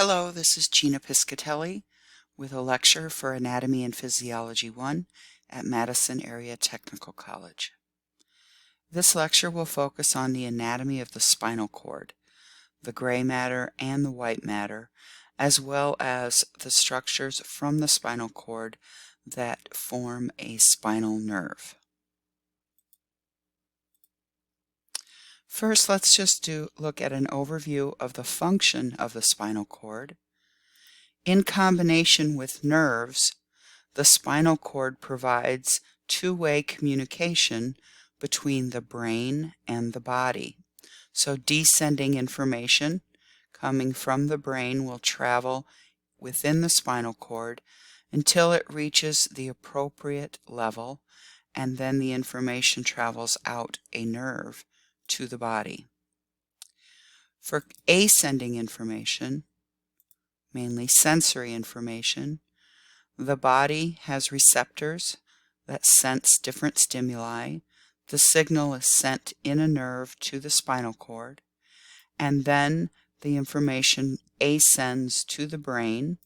Hello, this is Gina Piscatelli with a lecture for Anatomy and Physiology 1 at Madison Area Technical College. This lecture will focus on the anatomy of the spinal cord, the gray matter and the white matter, as well as the structures from the spinal cord that form a spinal nerve. First, let's just look at an overview of the function of the spinal cord. In combination with nerves, the spinal cord provides two-way communication between the brain and the body. So descending information coming from the brain will travel within the spinal cord until it reaches the appropriate level, and then the information travels out a nerve to the body. For ascending information, mainly sensory information, the body has receptors that sense different stimuli. The signal is sent in a nerve to the spinal cord, and then the information ascends to the brain,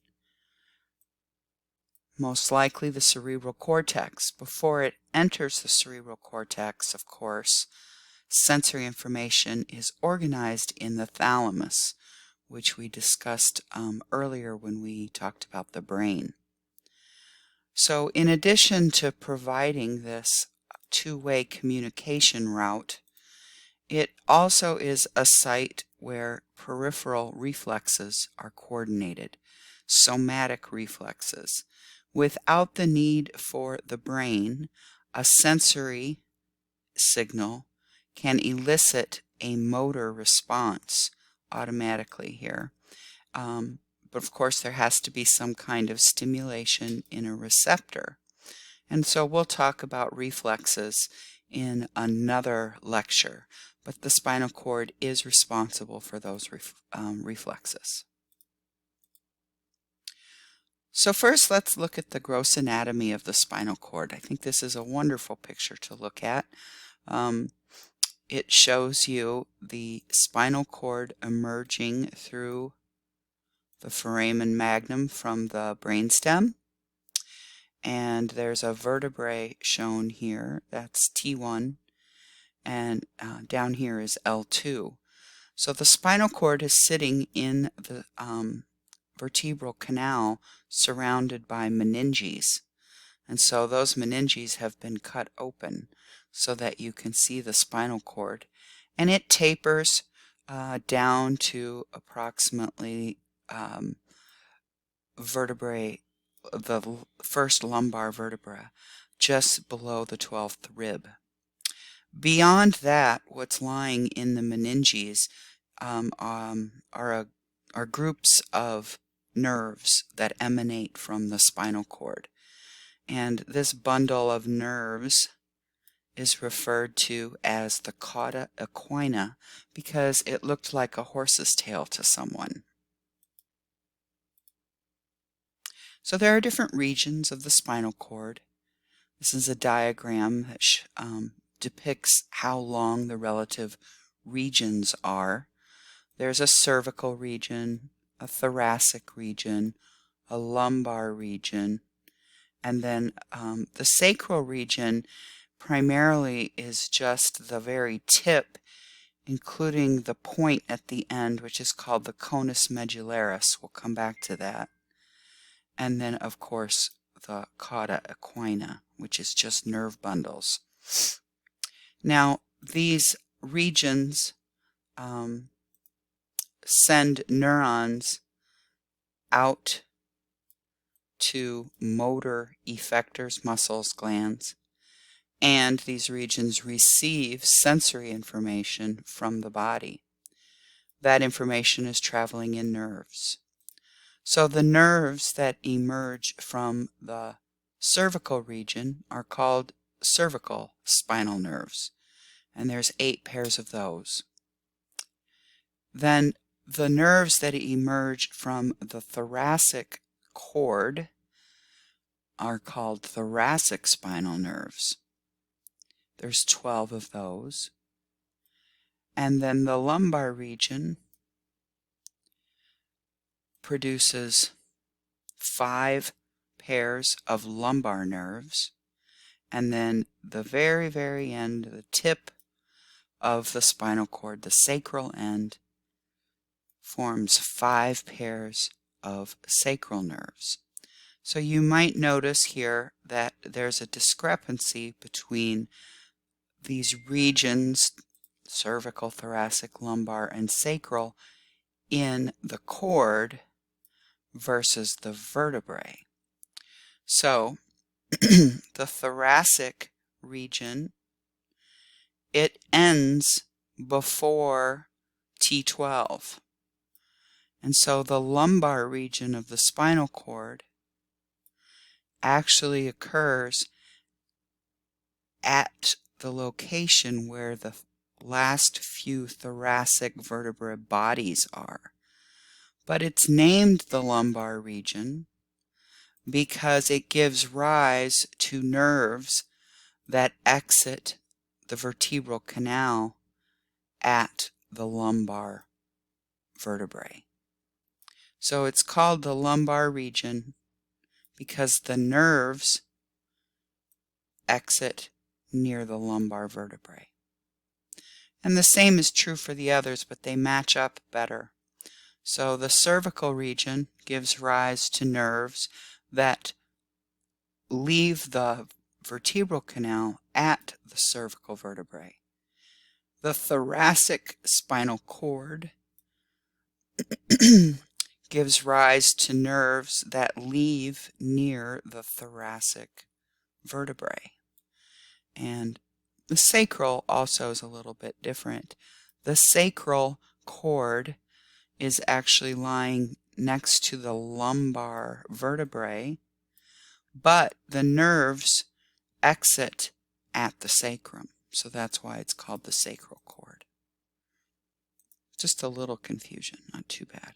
most likely the cerebral cortex. Before it enters the cerebral cortex, of course, sensory information is organized in the thalamus, which we discussed earlier when we talked about the brain. So in addition to providing this two-way communication route, it also is a site where peripheral reflexes are coordinated, somatic reflexes. Without the need for the brain, a sensory signal can elicit a motor response automatically here. But of course there has to be some kind of stimulation in a receptor. And so we'll talk about reflexes in another lecture, but the spinal cord is responsible for those reflexes. So first let's look at the gross anatomy of the spinal cord. I think this is a wonderful picture to look at. It shows you the spinal cord emerging through the foramen magnum from the brainstem. And there's a vertebrae shown here, that's T1, and down here is L2. So the spinal cord is sitting in the vertebral canal surrounded by meninges. And so those meninges have been cut open so that you can see the spinal cord. And it tapers down to approximately vertebrae, the first lumbar vertebra, just below the 12th rib. Beyond that, what's lying in the meninges are groups of nerves that emanate from the spinal cord. And this bundle of nerves is referred to as the cauda equina because it looked like a horse's tail to someone. So there are different regions of the spinal cord. This is a diagram that depicts how long the relative regions are. There's a cervical region, a thoracic region, a lumbar region, and then the sacral region primarily is just the very tip, including the point at the end, which is called the conus medullaris. We'll come back to that. And then, of course, the cauda equina, which is just nerve bundles. Now, these regions send neurons out to motor effectors, muscles, glands, and these regions receive sensory information from the body. That information is traveling in nerves. So the nerves that emerge from the cervical region are called cervical spinal nerves, and there's 8 pairs of those. Then the nerves that emerge from the thoracic cord are called thoracic spinal nerves. There's 12 of those. And then the lumbar region produces 5 pairs of lumbar nerves, and then the very, very end, the tip of the spinal cord, the sacral end, forms 5 pairs of sacral nerves. So you might notice here that there's a discrepancy between these regions, cervical, thoracic, lumbar, and sacral, in the cord versus the vertebrae. So the thoracic region, it ends before T12. And so the lumbar region of the spinal cord actually occurs at the location where the last few thoracic vertebrae bodies are. But it's named the lumbar region because it gives rise to nerves that exit the vertebral canal at the lumbar vertebrae. So it's called the lumbar region because the nerves exit near the lumbar vertebrae. And the same is true for the others, but they match up better. So the cervical region gives rise to nerves that leave the vertebral canal at the cervical vertebrae. The thoracic spinal cord gives rise to nerves that leave near the thoracic vertebrae. And the sacral also is a little bit different. The sacral cord is actually lying next to the lumbar vertebrae, but the nerves exit at the sacrum. So that's why it's called the sacral cord. Just a little confusion, not too bad.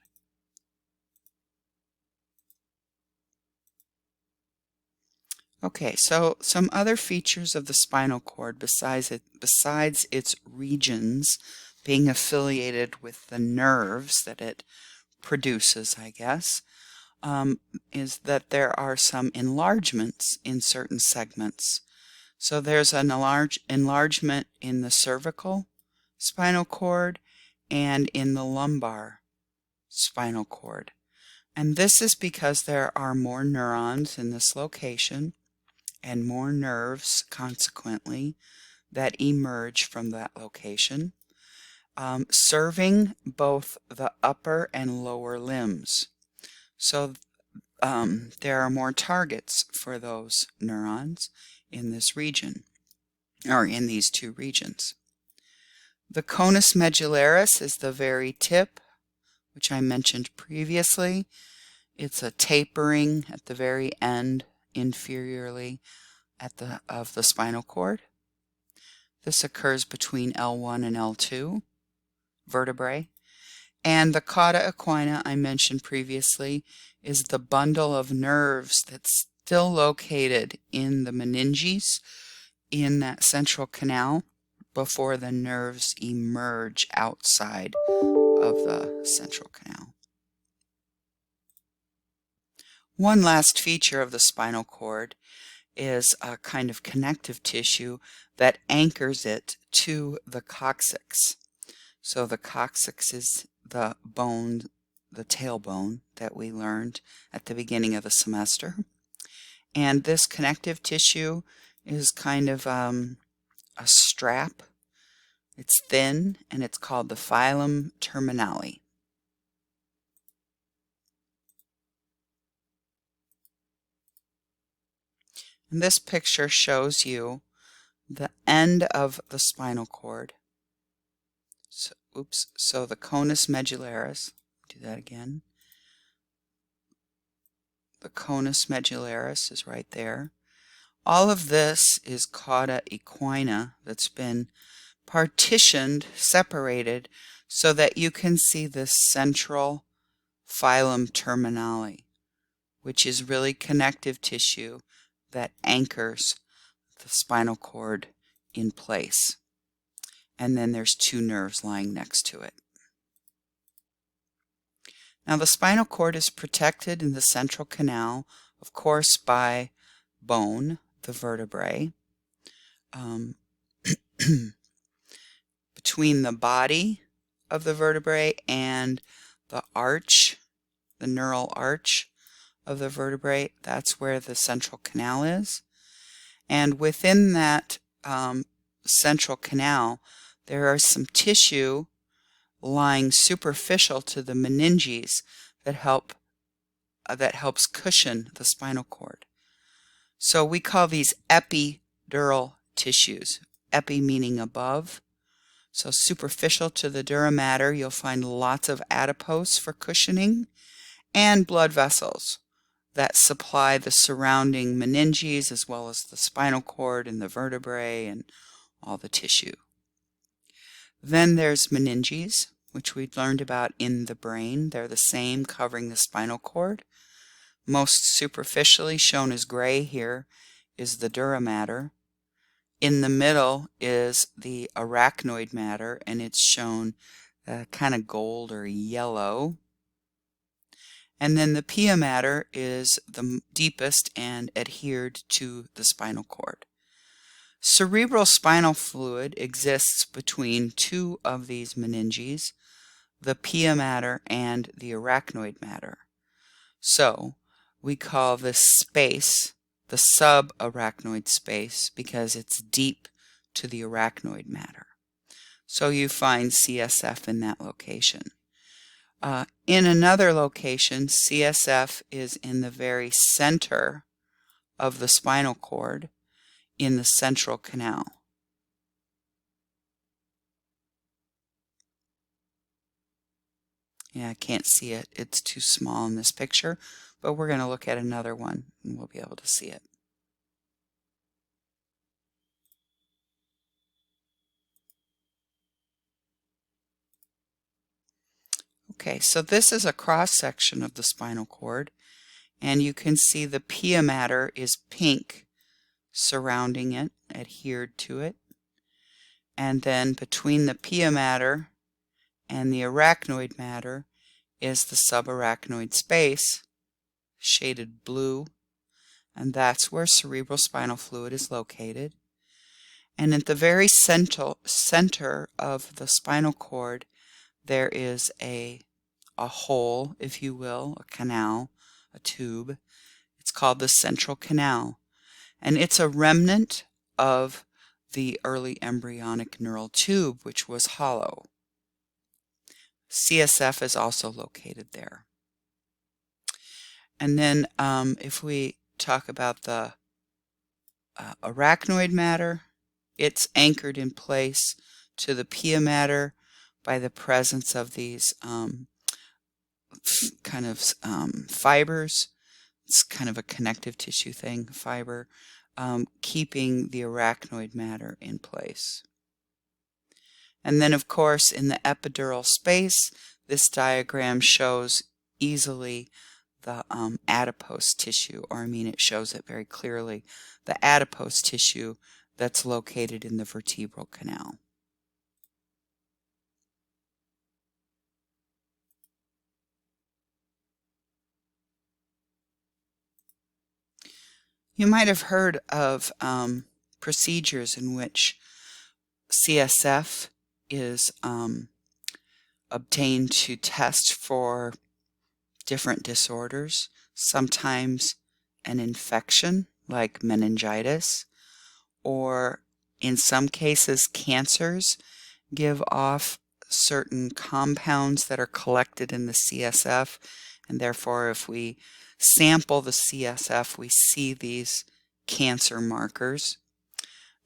Okay, so some other features of the spinal cord besides its regions being affiliated with the nerves that it produces, I guess, is that there are some enlargements in certain segments. So there's an enlargement in the cervical spinal cord and in the lumbar spinal cord. And this is because there are more neurons in this location and more nerves, consequently, that emerge from that location, serving both the upper and lower limbs. So there are more targets for those neurons in this region, or in these two regions. The conus medullaris is the very tip, which I mentioned previously. It's a tapering at the very end, inferiorly of the spinal cord. This occurs between L1 and L2 vertebrae. And the cauda equina I mentioned previously is the bundle of nerves that's still located in the meninges in that central canal before the nerves emerge outside of the central canal. One last feature of the spinal cord is a kind of connective tissue that anchors it to the coccyx. So the coccyx is the bone, the tailbone that we learned at the beginning of the semester. And this connective tissue is kind of a strap. It's thin and it's called the filum terminale. And this picture shows you the end of the spinal cord. So the conus medullaris, do that again. The conus medullaris is right there. All of this is cauda equina that's been partitioned, separated, so that you can see this central filum terminale, which is really connective tissue that anchors the spinal cord in place. And then there's two nerves lying next to it. Now the spinal cord is protected in the central canal, of course, by bone, the vertebrae. Between the body of the vertebrae and the arch, the neural arch of the vertebrae, that's where the central canal is. And within that central canal, there is some tissue lying superficial to the meninges that helps cushion the spinal cord. So we call these epidural tissues. Epi meaning above. So superficial to the dura mater, you'll find lots of adipose for cushioning and blood vessels that supply the surrounding meninges as well as the spinal cord and the vertebrae and all the tissue. Then there's meninges, which we learned about in the brain. They're the same, covering the spinal cord. Most superficially, shown as gray here, is the dura mater. In the middle is the arachnoid matter, and it's shown kind of gold or yellow. And then the pia mater is the deepest and adhered to the spinal cord. Cerebral spinal fluid exists between two of these meninges, the pia mater and the arachnoid matter. So we call this space the subarachnoid space because it's deep to the arachnoid matter. So you find CSF in that location. In another location, CSF is in the very center of the spinal cord in the central canal. Yeah, I can't see it. It's too small in this picture, but we're going to look at another one and we'll be able to see it. Okay, so this is a cross-section of the spinal cord, and you can see the pia mater is pink surrounding it, adhered to it. And then between the pia mater and the arachnoid matter is the subarachnoid space, shaded blue, and that's where cerebral spinal fluid is located. And at the very center of the spinal cord, there is a hole, if you will, a canal, a tube. It's called the central canal, and it's a remnant of the early embryonic neural tube, which was hollow. CSF is also located there. And then if we talk about the arachnoid matter, it's anchored in place to the pia mater by the presence of these fibers. It's kind of a connective tissue thing, fiber, keeping the arachnoid matter in place. And then, of course, in the epidural space, this diagram shows easily the adipose tissue, or it shows it very clearly, the adipose tissue that's located in the vertebral canal. You might have heard of procedures in which CSF is obtained to test for different disorders, sometimes an infection like meningitis, or in some cases cancers give off certain compounds that are collected in the CSF, and therefore if we sample the CSF we see these cancer markers.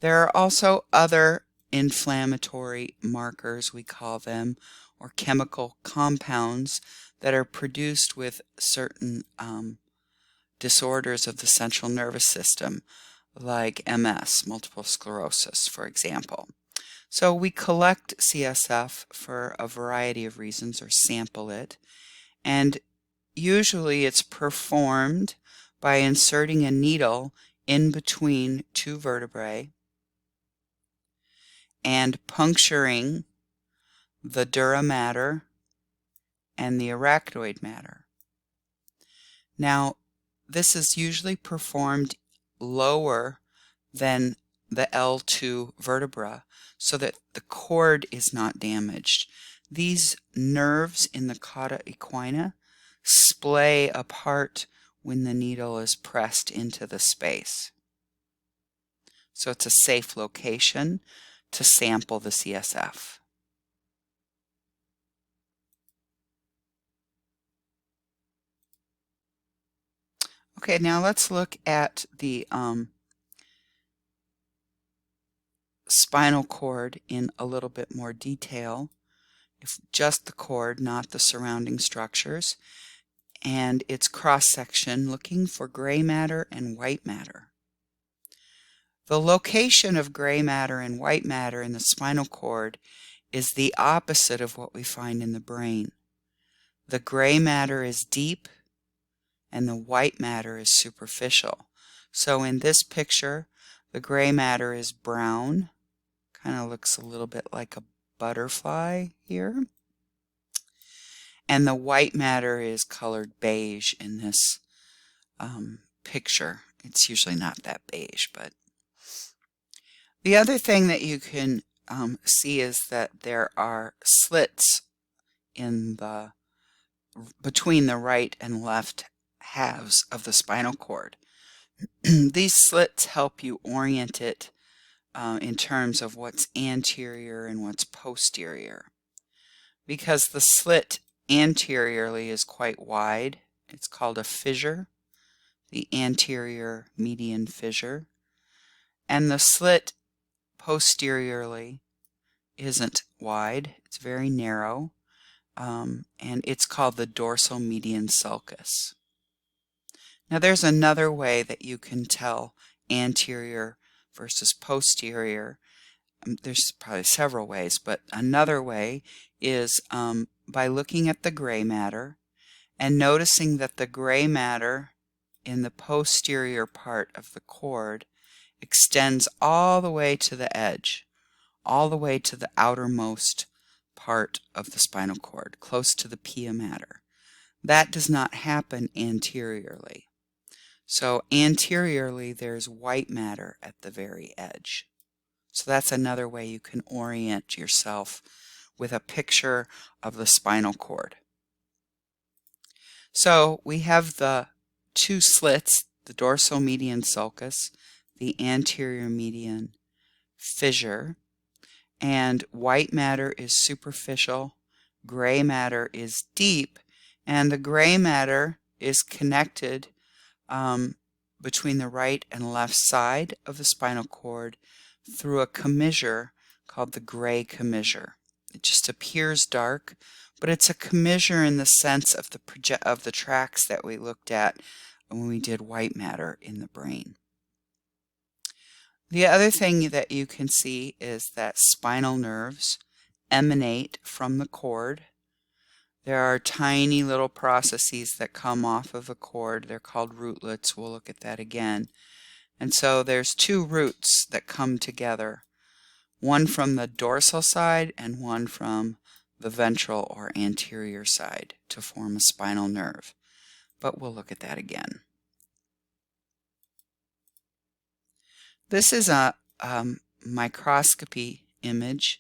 There are also other inflammatory markers, we call them, or chemical compounds that are produced with certain disorders of the central nervous system, like MS, multiple sclerosis, for example. So we collect CSF for a variety of reasons, or sample it, and usually it's performed by inserting a needle in between two vertebrae and puncturing the dura mater and the arachnoid matter. Now, this is usually performed lower than the L2 vertebra so that the cord is not damaged. These nerves in the cauda equina splay apart when the needle is pressed into the space. So it's a safe location to sample the CSF. Okay, now let's look at the spinal cord in a little bit more detail. If just the cord, not the surrounding structures, and its cross-section looking for gray matter and white matter. The location of gray matter and white matter in the spinal cord is the opposite of what we find in the brain. The gray matter is deep and the white matter is superficial. So in this picture, the gray matter is brown, kind of looks a little bit like a butterfly here. And the white matter is colored beige in this picture. It's usually not that beige, but the other thing that you can see is that there are slits in between the right and left halves of the spinal cord. These slits help you orient it in terms of what's anterior and what's posterior. Because the slit anteriorly is quite wide, it's called a fissure, the anterior median fissure, and the slit posteriorly isn't wide, it's very narrow, and it's called the dorsal median sulcus. Now there's another way that you can tell anterior versus posterior. There's probably several ways, but another way is by looking at the gray matter and noticing that the gray matter in the posterior part of the cord extends all the way to the edge, all the way to the outermost part of the spinal cord, close to the pia mater. That does not happen anteriorly. So anteriorly there's white matter at the very edge. So that's another way you can orient yourself with a picture of the spinal cord. So we have the two slits, the dorsal median sulcus, the anterior median fissure, and white matter is superficial, gray matter is deep, and the gray matter is connected between the right and left side of the spinal cord through a commissure called the gray commissure. It just appears dark, but it's a commissure in the sense of the tracks that we looked at when we did white matter in the brain. The other thing that you can see is that spinal nerves emanate from the cord. There are tiny little processes that come off of the cord. They're called rootlets. We'll look at that again. And so there's two roots that come together, one from the dorsal side and one from the ventral or anterior side to form a spinal nerve. But we'll look at that again. This is a microscopy image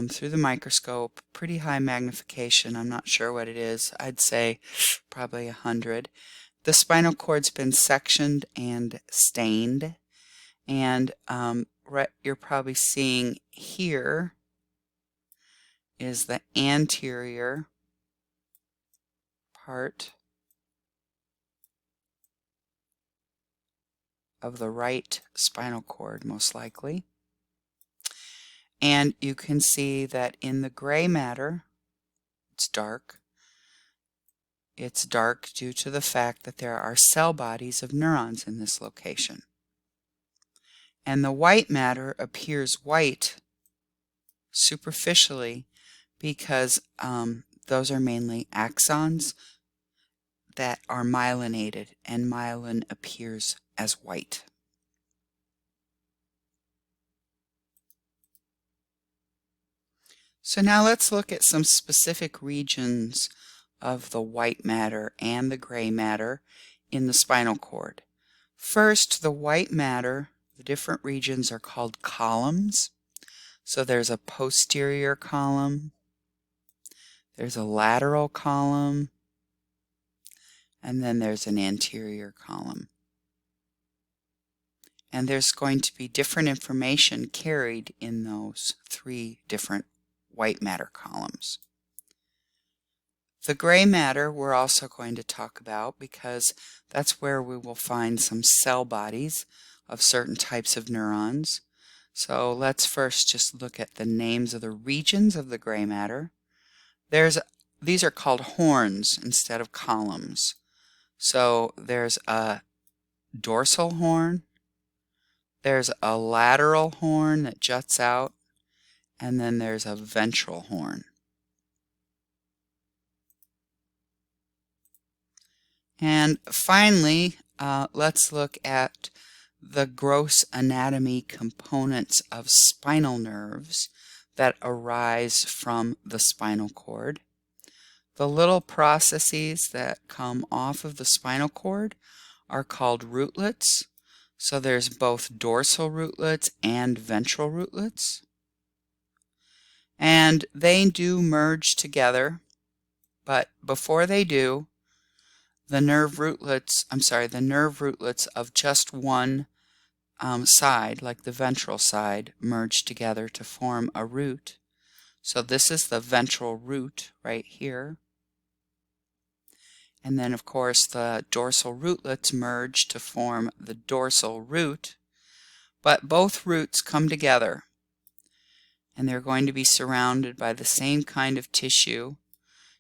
through the microscope, pretty high magnification. I'm not sure what it is. I'd say probably 100. The spinal cord's been sectioned and stained, and you're probably seeing here is the anterior part of the right spinal cord, most likely. And you can see that in the gray matter, it's dark. It's dark due to the fact that there are cell bodies of neurons in this location. And the white matter appears white superficially because those are mainly axons that are myelinated, and myelin appears as white. So now let's look at some specific regions of the white matter and the gray matter in the spinal cord. First, the white matter, the different regions are called columns. So there's a posterior column, there's a lateral column, and then there's an anterior column. And there's going to be different information carried in those three different white matter columns. The gray matter we're also going to talk about because that's where we will find some cell bodies of certain types of neurons. So let's first just look at the names of the regions of the gray matter. These are called horns instead of columns. So there's a dorsal horn, there's a lateral horn that juts out, and then there's a ventral horn. And finally, let's look at the gross anatomy components of spinal nerves that arise from the spinal cord. The little processes that come off of the spinal cord are called rootlets. So there's both dorsal rootlets and ventral rootlets. And they do merge together, but before they do, the nerve rootlets of just one side, like the ventral side, merge together to form a root. So this is the ventral root right here. And then, of course, the dorsal rootlets merge to form the dorsal root. But both roots come together, and they're going to be surrounded by the same kind of tissue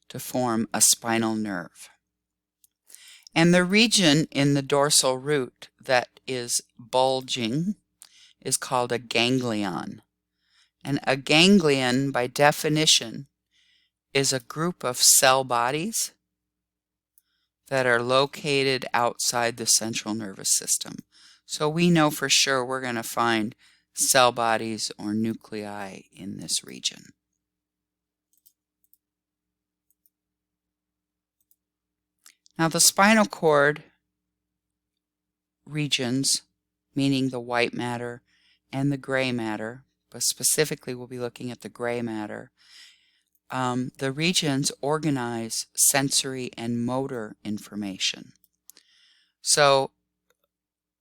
to form a spinal nerve. And the region in the dorsal root that is bulging is called a ganglion. And a ganglion, by definition, is a group of cell bodies that are located outside the central nervous system. So we know for sure we're going to find cell bodies or nuclei in this region. Now the spinal cord regions, meaning the white matter and the gray matter, but specifically we'll be looking at the gray matter, the regions organize sensory and motor information. So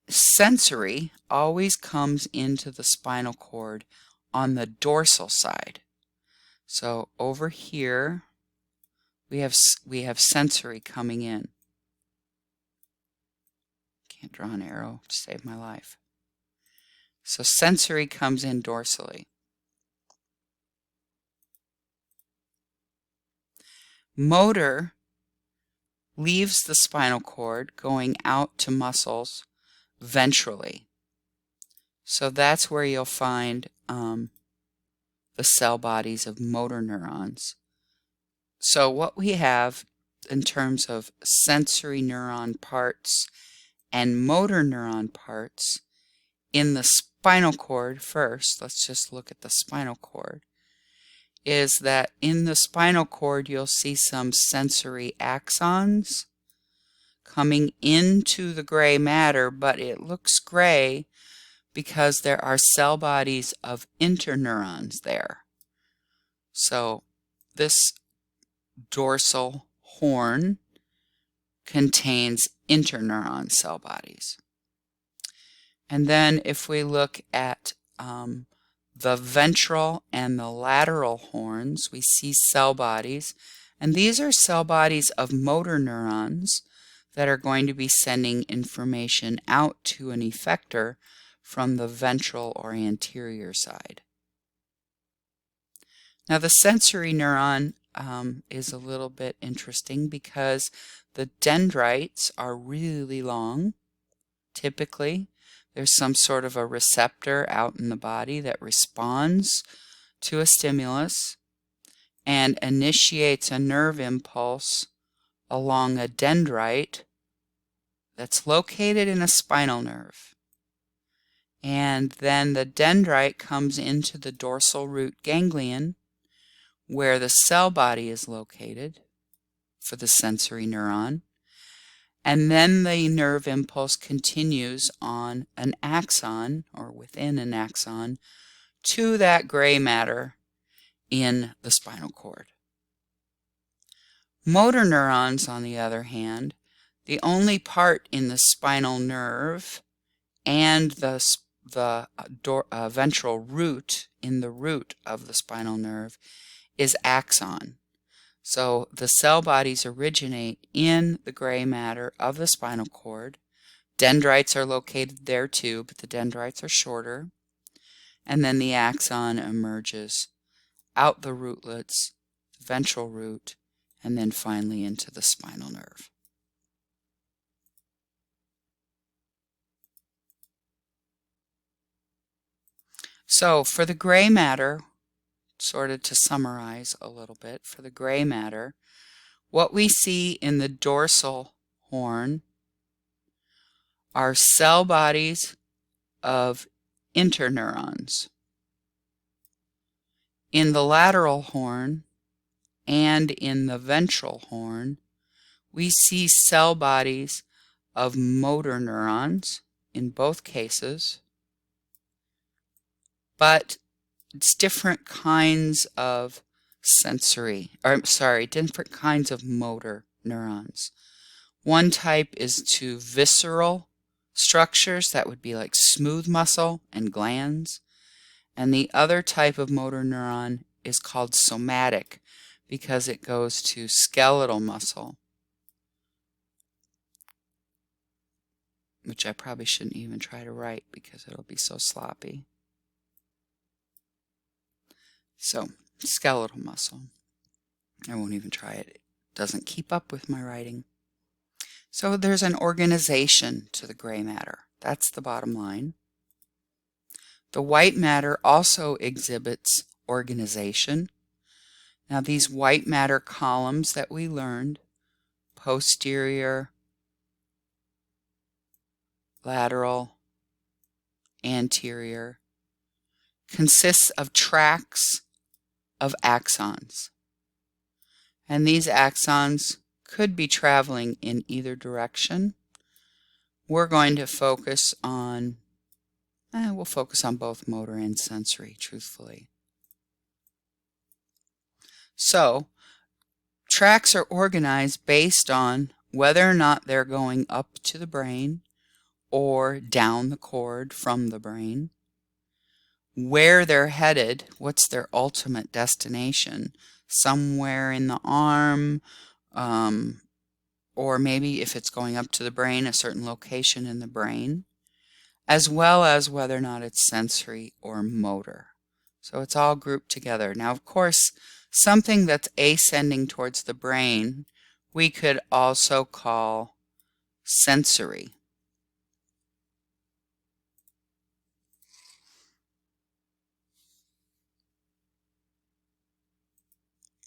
sensory always comes into the spinal cord on the dorsal side. So over here we have sensory coming in. Can't draw an arrow to save my life. So sensory comes in dorsally. Motor leaves the spinal cord going out to muscles ventrally. So that's where you'll find the cell bodies of motor neurons. So what we have in terms of sensory neuron parts and motor neuron parts in the spinal cord first, let's just look at the spinal cord, is that in the spinal cord you'll see some sensory axons coming into the gray matter, but it looks gray because there are cell bodies of interneurons there. So this dorsal horn contains interneuron cell bodies. And then if we look at the ventral and the lateral horns, we see cell bodies, and these are cell bodies of motor neurons that are going to be sending information out to an effector from the ventral or anterior side. Now the sensory neuron is a little bit interesting because the dendrites are really long. Typically, there's some sort of a receptor out in the body that responds to a stimulus and initiates a nerve impulse along a dendrite that's located in a spinal nerve. And then the dendrite comes into the dorsal root ganglion where the cell body is located, for the sensory neuron. And then the nerve impulse continues on an axon, or within an axon, to that gray matter in the spinal cord. Motor neurons, on the other hand, the only part in the spinal nerve and the ventral root in the root of the spinal nerve is axon. So the cell bodies originate in the gray matter of the spinal cord. Dendrites are located there too, but the dendrites are shorter. And then the axon emerges out the rootlets, the ventral root, and then finally into the spinal nerve. So for the gray matter, sort of to summarize a little bit, for the gray matter, what we see in the dorsal horn are cell bodies of interneurons. In the lateral horn and in the ventral horn, we see cell bodies of motor neurons in both cases, but it's different kinds of different kinds of motor neurons. One type is to visceral structures, that would be like smooth muscle and glands. And the other type of motor neuron is called somatic because it goes to skeletal muscle, which I probably shouldn't even try to write because it'll be so sloppy. So, skeletal muscle. I won't even try it. It doesn't keep up with my writing. So there's an organization to the gray matter. That's the bottom line. The white matter also exhibits organization. Now these white matter columns that we learned, posterior, lateral, anterior, consists of tracts of axons. And these axons could be traveling in either direction. We're going to focus on, we'll focus on both motor and sensory, truthfully. So, tracts are organized based on whether or not they're going up to the brain or down the cord from the brain, where they're headed, what's their ultimate destination, somewhere in the arm, or maybe if it's going up to the brain, a certain location in the brain, as well as whether or not it's sensory or motor. So it's all grouped together. Now, of course, something that's ascending towards the brain, we could also call sensory.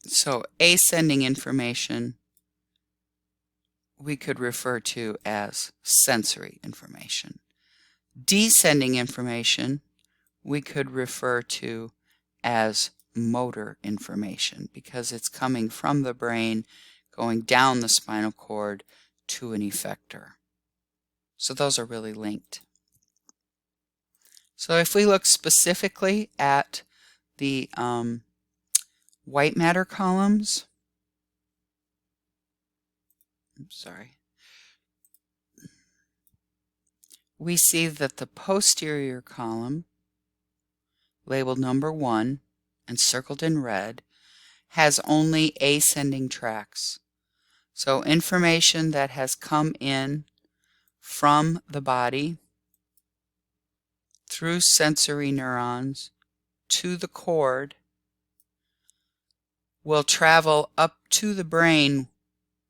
So ascending information we could refer to as sensory information. Descending information we could refer to as motor information because it's coming from the brain, going down the spinal cord to an effector. So those are really linked. So if we look specifically at the white matter columns, we see that the posterior column, labeled number 1 and circled in red, has only ascending tracts. So information that has come in from the body through sensory neurons to the cord will travel up to the brain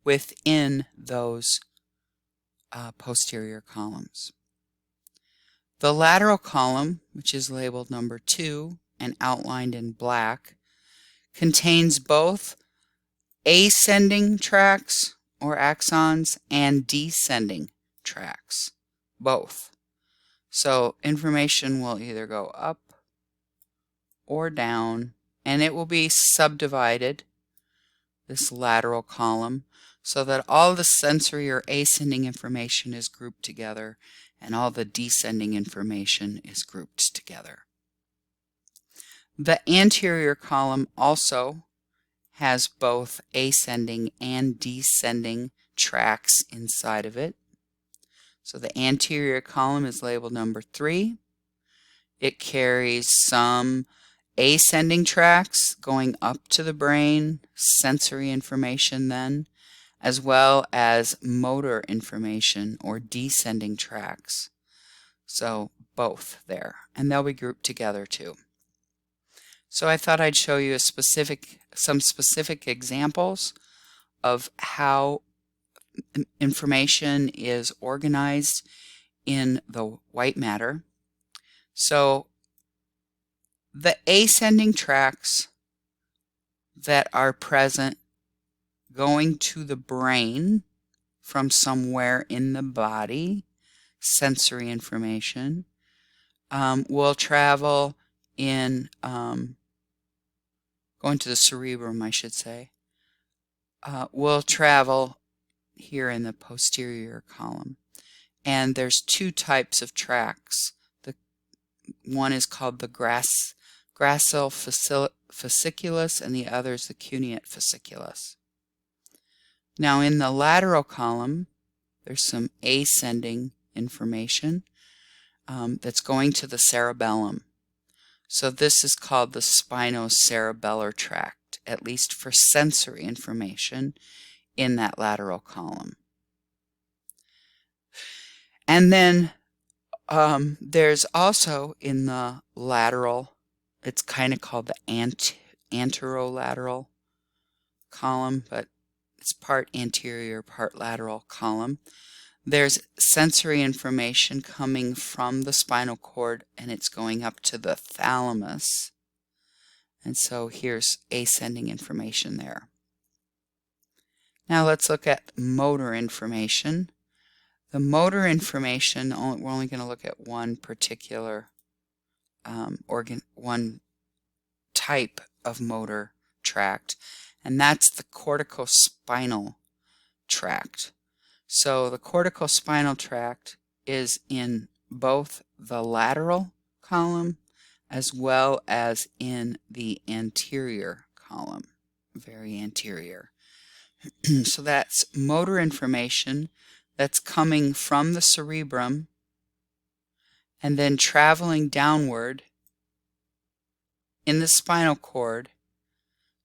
within those posterior columns. The lateral column, which is labeled number 2 and outlined in black, contains both ascending tracts or axons and descending tracts, both. So information will either go up or down, and it will be subdivided, this lateral column, so that all the sensory or ascending information is grouped together and all the descending information is grouped together. The anterior column also has both ascending and descending tracts inside of it. So the anterior column is labeled number 3. It carries some ascending tracts going up to the brain, sensory information then, as well as motor information or descending tracts. So both there, and they'll be grouped together too. So I thought I'd show you some specific examples of how information is organized in the white matter. So the ascending tracts that are present going to the brain from somewhere in the body, sensory information, will travel in, going to the cerebrum, I should say, will travel here in the posterior column. And there's 2 types of tracts. One is called the gracile fasciculus and the other is the cuneate fasciculus. Now in the lateral column, there's some ascending information that's going to the cerebellum. So this is called the spinocerebellar tract, at least for sensory information in that lateral column. And then there's also in the lateral, it's kind of called the anterolateral column, but it's part anterior, part lateral column. There's sensory information coming from the spinal cord and it's going up to the thalamus. And so here's ascending information there. Now let's look at motor information. The motor information, we're only going to look at one particular one type of motor tract, and that's the corticospinal tract. So the corticospinal tract is in both the lateral column as well as in the anterior column, very anterior. So that's motor information that's coming from the cerebrum and then traveling downward in the spinal cord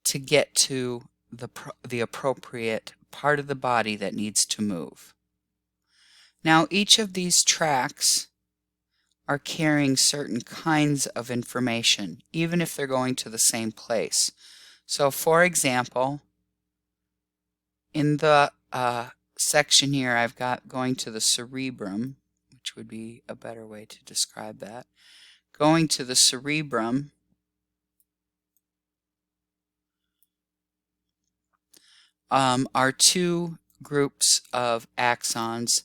to get to the appropriate part of the body that needs to move. Now each of these tracts are carrying certain kinds of information, even if they're going to the same place. So for example, in the section here I've got going to the cerebrum, which would be a better way to describe that. Going to the cerebrum, are 2 groups of axons.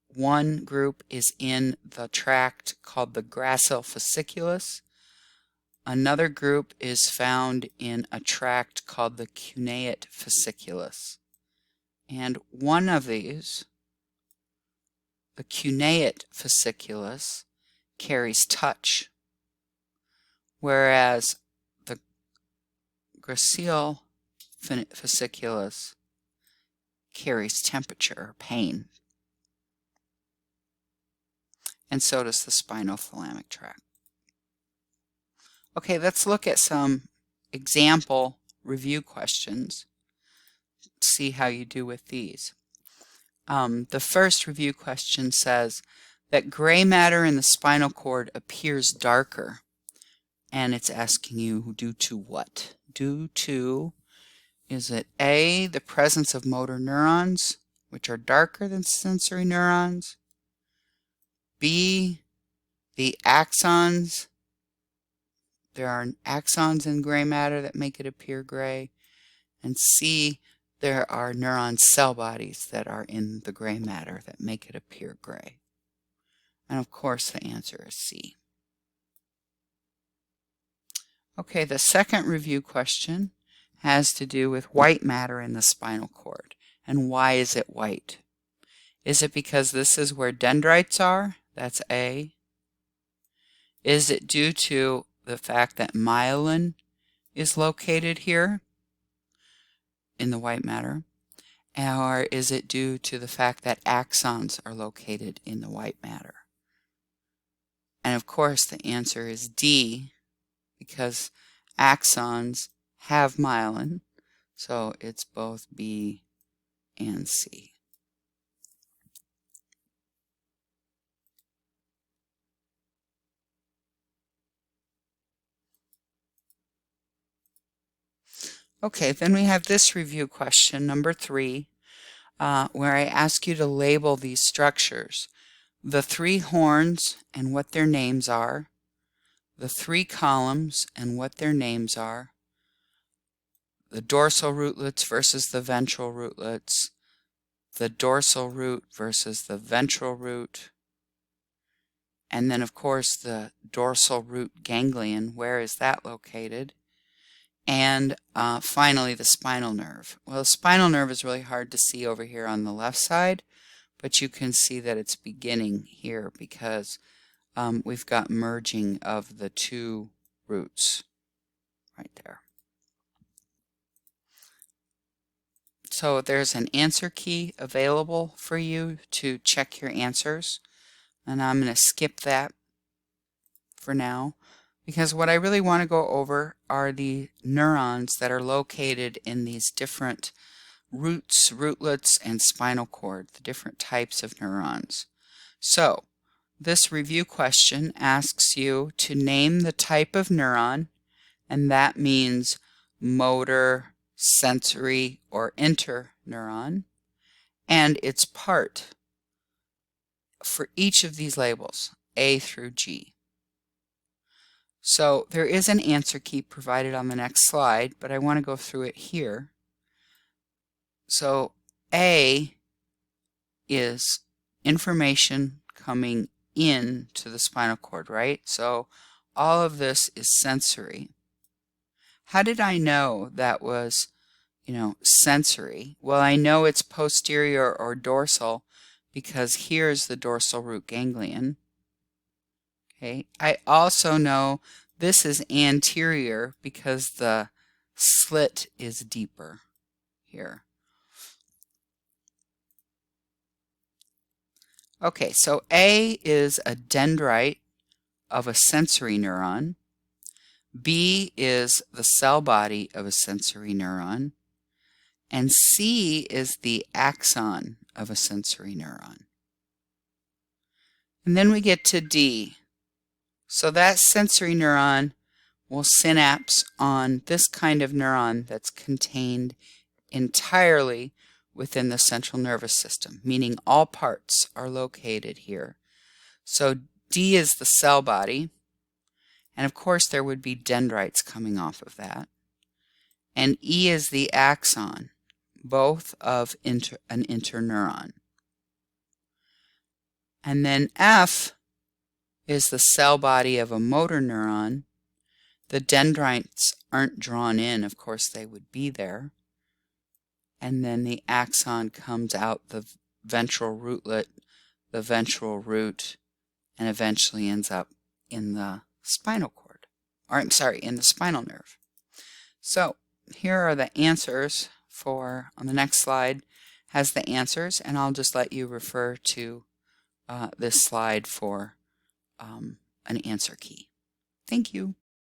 One group is in the tract called the gracile fasciculus. Another group is found in a tract called the cuneate fasciculus. And one of these, the cuneate fasciculus, carries touch, whereas the gracile fasciculus carries temperature or pain. And so does the spinothalamic tract. Okay, let's look at some example review questions. See how you do with these. The first review question says that gray matter in the spinal cord appears darker, and it's asking you due to what? Due to, is it A, the presence of motor neurons, which are darker than sensory neurons? B, the axons. There are axons in gray matter that make it appear gray. And C, there are neuron cell bodies that are in the gray matter that make it appear gray. And of course the answer is C. Okay, the second review question has to do with white matter in the spinal cord. And why is it white? Is it because this is where dendrites are? That's A. Is it due to the fact that myelin is located here in the white matter? Or is it due to the fact that axons are located in the white matter? And of course the answer is D, because axons have myelin, so it's both B and C. Okay, then we have this review question, number 3, where I ask you to label these structures. The 3 horns and what their names are, the 3 columns and what their names are, the dorsal rootlets versus the ventral rootlets, the dorsal root versus the ventral root, and then of course the dorsal root ganglion, where is that located? And finally the spinal nerve. Well, the spinal nerve is really hard to see over here on the left side, but you can see that it's beginning here because we've got merging of the 2 roots right there. So there's an answer key available for you to check your answers, and I'm going to skip that for now, because what I really want to go over are the neurons that are located in these different roots, rootlets, and spinal cord, the different types of neurons. So this review question asks you to name the type of neuron, and that means motor, sensory, or interneuron, and its part for each of these labels, A through G. So there is an answer key provided on the next slide, but I want to go through it here. So A is information coming into the spinal cord, right? So all of this is sensory. How did I know that was, sensory? Well, I know it's posterior or dorsal because here's the dorsal root ganglion. Okay, I also know this is anterior because the slit is deeper here. Okay, so A is a dendrite of a sensory neuron. B is the cell body of a sensory neuron. And C is the axon of a sensory neuron. And then we get to D. So that sensory neuron will synapse on this kind of neuron that's contained entirely within the central nervous system, meaning all parts are located here. So D is the cell body, and of course there would be dendrites coming off of that. And E is the axon, both of an interneuron. And then F is the cell body of a motor neuron. The dendrites aren't drawn in, of course they would be there. And then the axon comes out the ventral rootlet, the ventral root, and eventually ends up in the spinal cord, or I'm sorry, in the spinal nerve. So here are the answers for, on the next slide has the answers, and I'll just let you refer to this slide for an answer key. Thank you.